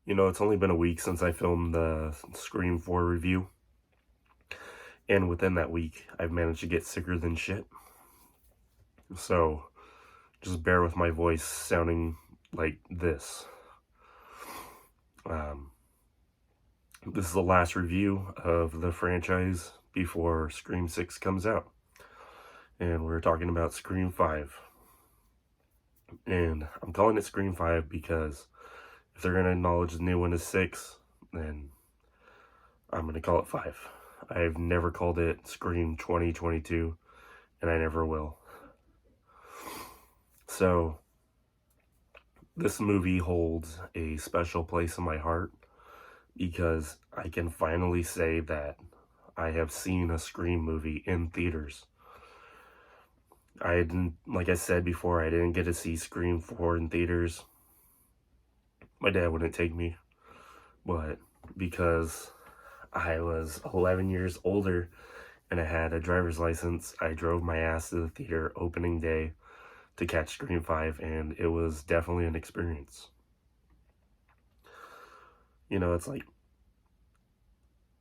It's only been a week since I filmed the Scream 4 review, and within that week, I've managed to get sicker than shit. So, just bear with my voice sounding like this. Um, this is the last review of the franchise before Scream 6 comes out. And we're talking about Scream 5. And I'm calling it Scream 5 because if they're going to acknowledge the new one as 6, then I'm going to call it 5. I've never called it Scream 2022, and I never will. So, this movie holds a special place in my heart because I can finally say that I have seen a Scream movie in theaters. I didn't, like I said before, I didn't get to see Scream 4 in theaters. My dad wouldn't take me, but because I was 11 years older and I had a driver's license, I drove my ass to the theater opening day to catch Scream 5, and it was definitely an experience. It's like,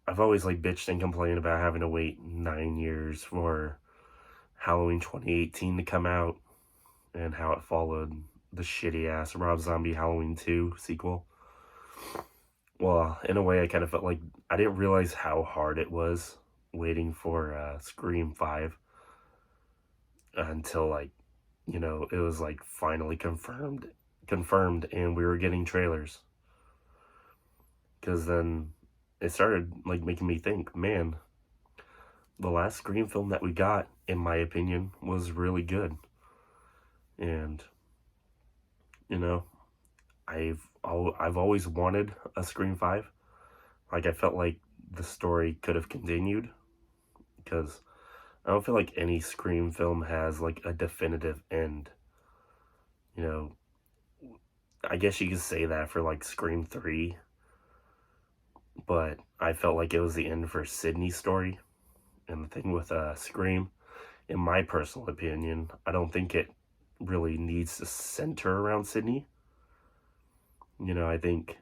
I've always bitched and complained about having to wait 9 years for Halloween 2018 to come out, and how it followed the shitty ass Rob Zombie Halloween 2 sequel. Well, in a way, I kind of felt like I didn't realize how hard it was waiting for Scream 5 until it was finally confirmed, and we were getting trailers. Because then it started making me think, man, the last Scream film that we got, in my opinion, was really good. And I've always wanted a Scream 5. I felt like the story could have continued, because I don't feel like any Scream film has a definitive end. I guess you could say that for Scream 3, but I felt like it was the end for Sydney's story. And the thing with Scream, in my personal opinion, I don't think it really needs to center around Sydney. I think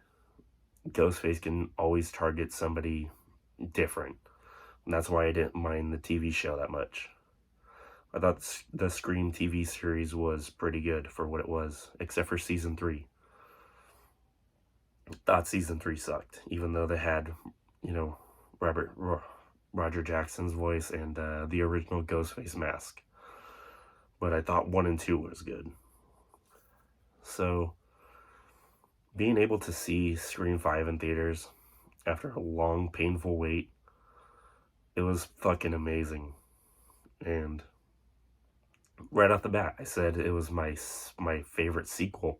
Ghostface can always target somebody different. And that's why I didn't mind the TV show that much. I thought the Scream TV series was pretty good for what it was, except for season 3. I thought season 3 sucked, even though they had, Roger Jackson's voice and the original Ghostface mask. But I thought 1 and 2 was good. So, being able to see Scream 5 in theaters after a long, painful wait, it was fucking amazing. And right off the bat, I said it was my favorite sequel.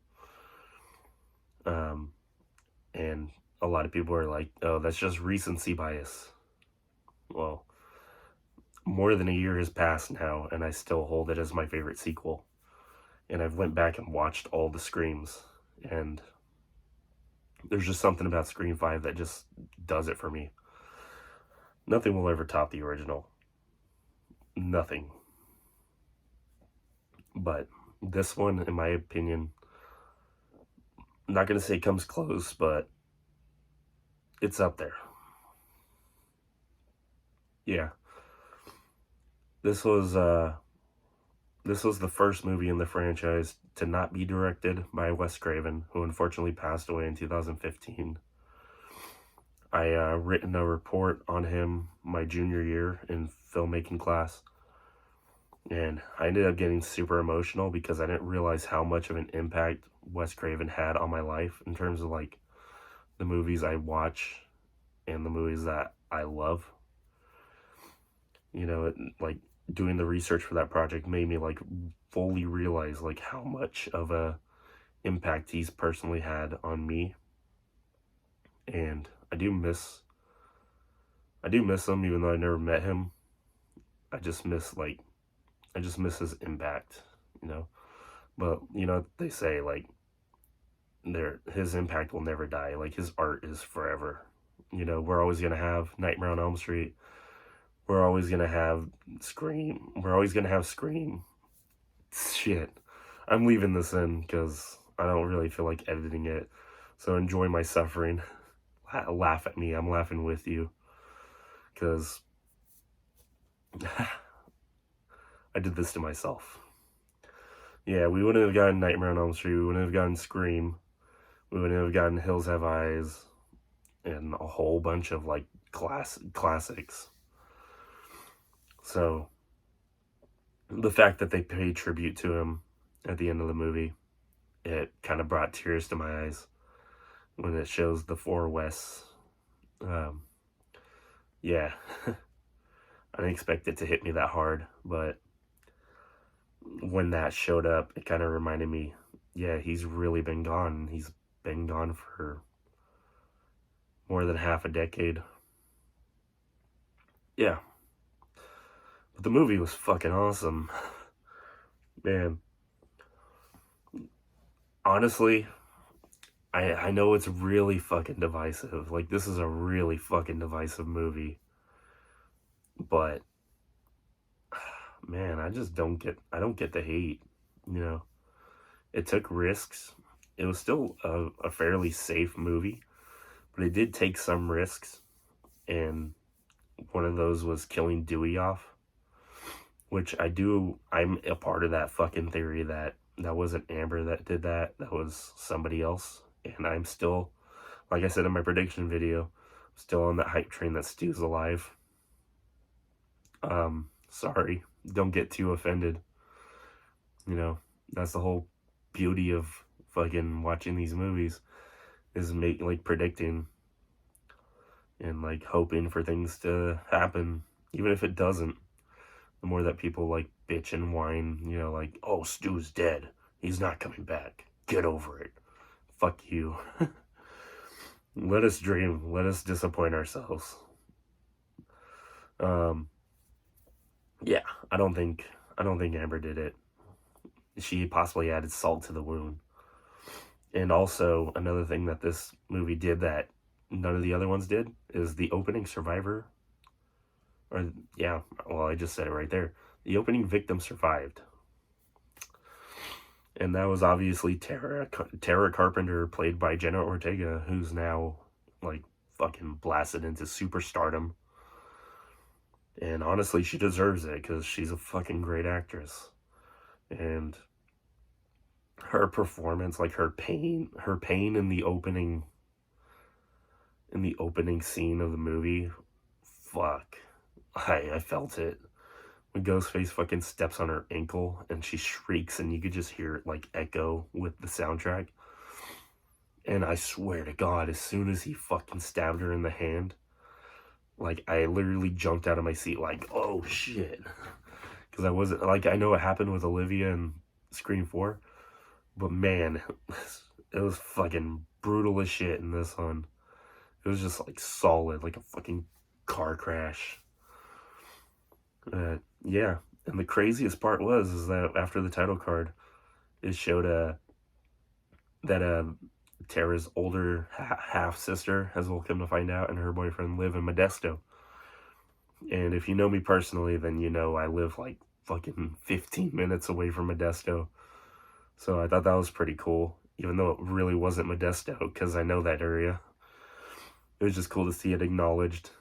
And a lot of people are like, oh, that's just recency bias. Well, more than a year has passed now, and I still hold it as my favorite sequel. And I've went back and watched all the Screams, and there's just something about Scream 5 that just does it for me. Nothing will ever top the original. Nothing. But this one, in my opinion, I'm not going to say comes close, but it's up there. Yeah. This was the first movie in the franchise to not be directed by Wes Craven, who unfortunately passed away in 2015. I written a report on him my junior year in filmmaking class, and I ended up getting super emotional because I didn't realize how much of an impact Wes Craven had on my life in terms of the movies I watch and the movies that I love. Doing the research for that project made me fully realize how much of a impact he's personally had on me. And I do miss him, even though I never met him. I just miss his impact, But they say his impact will never die. His art is forever. We're always gonna have Nightmare on Elm Street. We're always gonna have Scream. We're always gonna have Scream. Shit. I'm leaving this in because I don't really feel like editing it. So enjoy my suffering. Laugh at me. I'm laughing with you. Because I did this to myself. Yeah, we wouldn't have gotten Nightmare on Elm Street. We wouldn't have gotten Scream. We wouldn't have gotten Hills Have Eyes. And a whole bunch of, like, classics. So, the fact that they paid tribute to him at the end of the movie, it kind of brought tears to my eyes when it shows the four Wests. Yeah, I didn't expect it to hit me that hard, but when that showed up, it kind of reminded me, yeah, he's really been gone. He's been gone for more than half a decade. Yeah, but the movie was fucking awesome. Man, honestly, I know it's really fucking divisive. Like, this is a really fucking divisive movie. But, man, I don't get the hate, you know? It took risks. It was still a fairly safe movie, but it did take some risks. And one of those was killing Dewey off, which I'm a part of that fucking theory that wasn't Amber that did that. That was somebody else. And I'm still, like I said in my prediction video, still on that hype train that Stu's alive. Sorry, don't get too offended. You know, that's the whole beauty of fucking watching these movies, is predicting and like hoping for things to happen, even if it doesn't. The more that people like bitch and whine, you know, like, oh, Stu's dead, he's not coming back, get over it, fuck you. Let us dream, let us disappoint ourselves. Yeah, I don't think Amber did it. She possibly added salt to the wound. And also, another thing that this movie did that none of the other ones did is the opening survivor. Or, yeah, well, I just said it right there. The opening victim survived. And that was obviously Tara Carpenter, played by Jenna Ortega, who's now, like, fucking blasted into superstardom. And honestly, she deserves it, because she's a fucking great actress. And her performance, like her pain in the opening scene of the movie, fuck, I felt it. When Ghostface fucking steps on her ankle and she shrieks and you could just hear it like echo with the soundtrack. And I swear to God, as soon as he fucking stabbed her in the hand, like, I literally jumped out of my seat like, oh shit. Because I wasn't, like, I know it happened with Olivia in Scream 4, but man, it was fucking brutal as shit in this one. It was just like solid, like a fucking car crash. Yeah, and the craziest part is that after the title card, it showed that Tara's older half sister, as we'll come to find out, and her boyfriend live in Modesto. And if you know me personally, then you know I live like fucking 15 minutes away from Modesto. So I thought that was pretty cool, even though it really wasn't Modesto, because I know that area. It was just cool to see it acknowledged.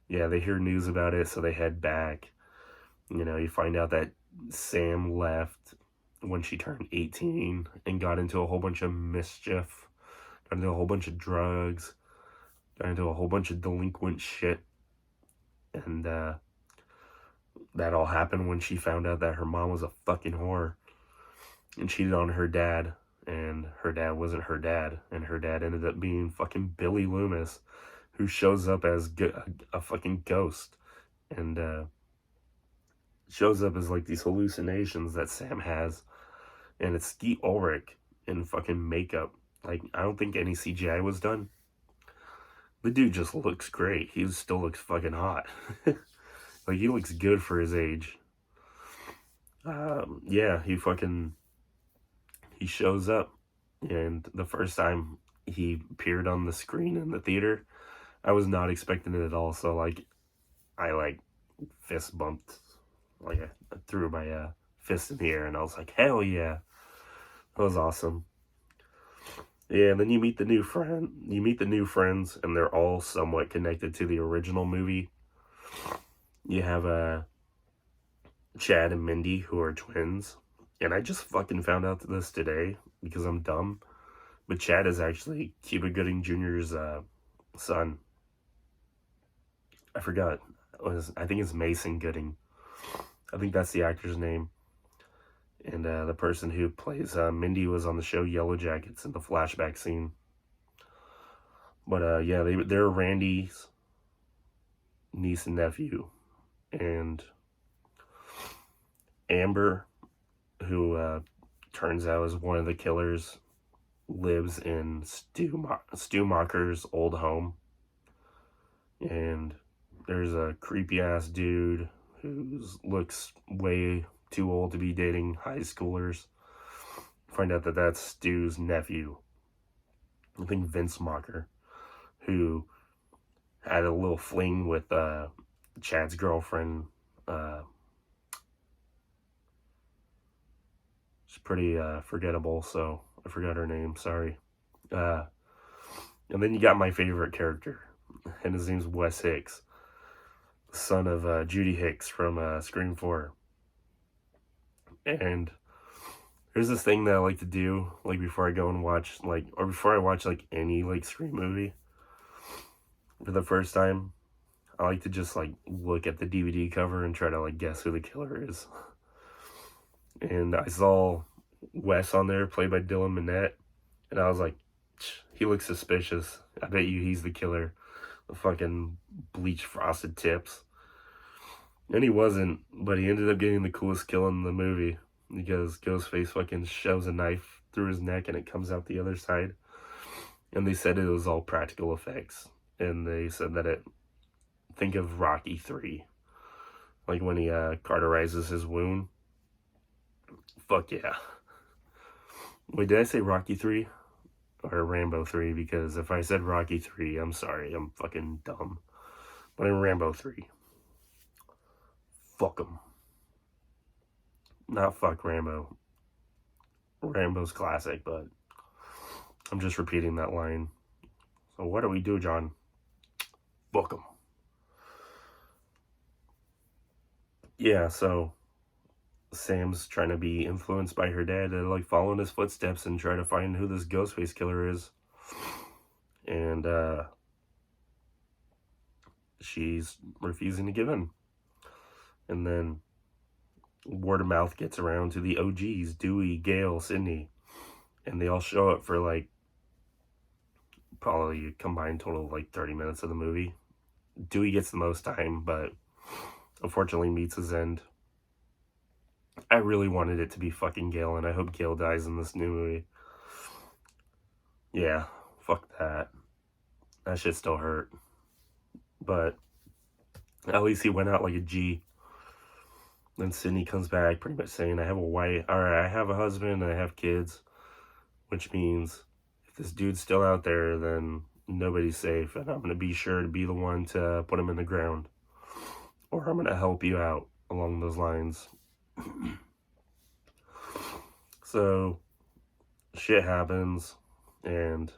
Yeah, they hear news about it, so they head back. You know, you find out that Sam left when she turned 18 and got into a whole bunch of mischief, got into a whole bunch of drugs, got into a whole bunch of delinquent shit. And that all happened when she found out that her mom was a fucking whore and cheated on her dad. And her dad wasn't her dad. And her dad ended up being fucking Billy Loomis, who shows up as a fucking ghost. And shows up as like these hallucinations that Sam has. And it's Skeet Ulrich in fucking makeup. Like, I don't think any CGI was done. The dude just looks great. He still looks fucking hot. Like, he looks good for his age. Yeah, he shows up. And the first time he appeared on the screen in the theater, I was not expecting it at all. So, like, I, like, fist bumped. Like, I threw my fist in the air, and I was like, hell yeah. That was awesome. Yeah, and then you meet the new friend. You meet the new friends, and they're all somewhat connected to the original movie. You have Chad and Mindy, who are twins, and I just fucking found out this today because I'm dumb. But Chad is actually Cuba Gooding Jr.'s son. I forgot. I think it's Mason Gooding. I think that's the actor's name. And the person who plays Mindy was on the show Yellow Jackets in the flashback scene. But yeah, they're Randy's niece and nephew. And Amber, who turns out is one of the killers, lives in Stu Macher's old home. And there's a creepy ass dude who looks way too old to be dating high schoolers. Find out that that's Stu's nephew. I think Vince Macher, who had a little fling with Chad's girlfriend. She's pretty forgettable, so I forgot her name. Sorry. And then you got my favorite character, and his name's Wes Hicks, the son of Judy Hicks from Scream 4. And there's this thing that I like to do, like before I go and watch, like, or before I watch like any like Scream movie for the first time. I like to just like look at the DVD cover and try to like guess who the killer is. And I saw Wes on there, played by Dylan Minnette, and I was like, he looks suspicious. I bet you he's the killer. The fucking bleach frosted tips. And he wasn't, but he ended up getting the coolest kill in the movie because Ghostface fucking shoves a knife through his neck and it comes out the other side. And they said it was all practical effects. And they said that think of Rocky 3. Like when he cauterizes his wound. Fuck yeah. Wait, did I say Rocky 3? Or Rambo 3? Because if I said Rocky 3, I'm sorry, I'm fucking dumb. But in Rambo 3. Fuck him. Not fuck Rambo. Rambo's classic, but I'm just repeating that line. So what do we do, John? Fuck him. Yeah, so Sam's trying to be influenced by her dad to like follow in his footsteps and try to find who this Ghostface killer is. And she's refusing to give in. And then word of mouth gets around to the OGs, Dewey, Gail, Sydney. And they all show up for like probably a combined total of like 30 minutes of the movie. Dewey gets the most time, but unfortunately meets his end. I really wanted it to be fucking Gail, and I hope Gail dies in this new movie. Yeah, fuck that. That shit still hurt. But at least he went out like a G. Then Sydney comes back pretty much saying, I have a wife, or I have a husband, and I have kids. Which means if this dude's still out there, then nobody's safe, and I'm going to be sure to be the one to put him in the ground. Or I'm going to help you out along those lines. So, shit happens, and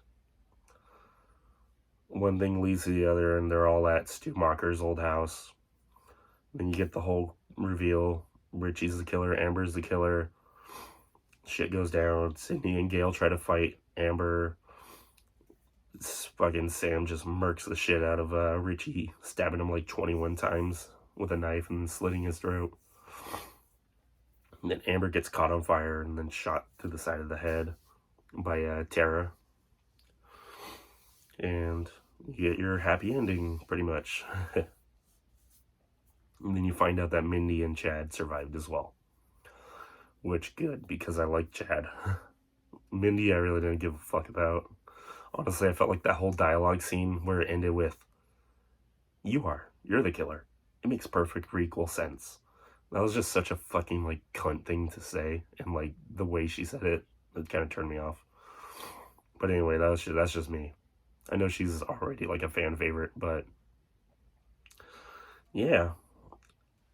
one thing leads to the other, and they're all at Stu Macher's old house. Then you get the whole reveal. Richie's the killer, Amber's the killer. Shit goes down. Sydney and Gail try to fight Amber. Fucking Sam just murks the shit out of Richie, stabbing him like 21 times with a knife and slitting his throat. And then Amber gets caught on fire and then shot through the side of the head by Tara. And you get your happy ending, pretty much. And then you find out that Mindy and Chad survived as well. Which, good, because I like Chad. Mindy, I really didn't give a fuck about. Honestly, I felt like that whole dialogue scene where it ended with, you're the killer. It makes perfect equal sense. That was just such a fucking, like, cunt thing to say. And, like, the way she said it kind of turned me off. But anyway, that's just me. I know she's already, like, a fan favorite, but yeah.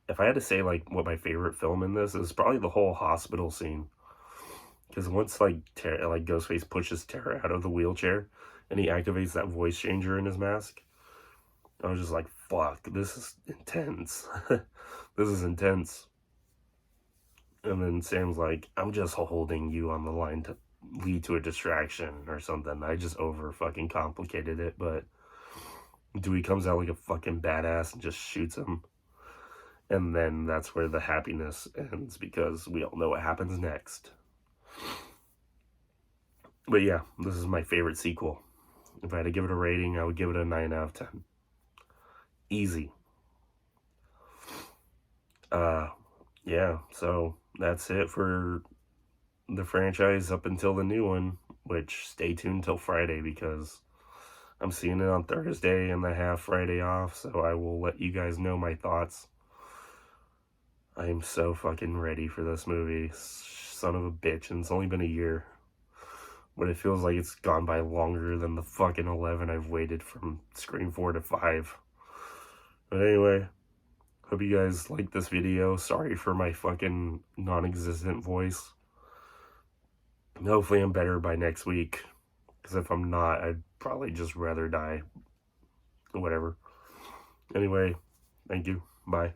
If I had to say, like, what my favorite film in this is probably the whole hospital scene. Because once, like, Ghostface pushes Tara out of the wheelchair and he activates that voice changer in his mask, I was just like, fuck, this is intense. This is intense. And then Sam's like, I'm just holding you on the line to lead to a distraction or something. I just over fucking complicated it, but Dewey comes out like a fucking badass and just shoots him. And then that's where the happiness ends, because we all know what happens next. But yeah, this is my favorite sequel. If I had to give it a rating, I would give it a 9 out of 10. Easy. Yeah, so that's it for the franchise up until the new one, which stay tuned till Friday, because I'm seeing it on Thursday and I have Friday off, so I will let you guys know my thoughts. I am so fucking ready for this movie. Son of a bitch, and it's only been a year. But it feels like it's gone by longer than the fucking 11 I've waited from Scream 4 to 5. But anyway, hope you guys like this video. Sorry for my fucking non-existent voice. Hopefully I'm better by next week. Because if I'm not, I'd probably just rather die. Whatever. Anyway, thank you. Bye.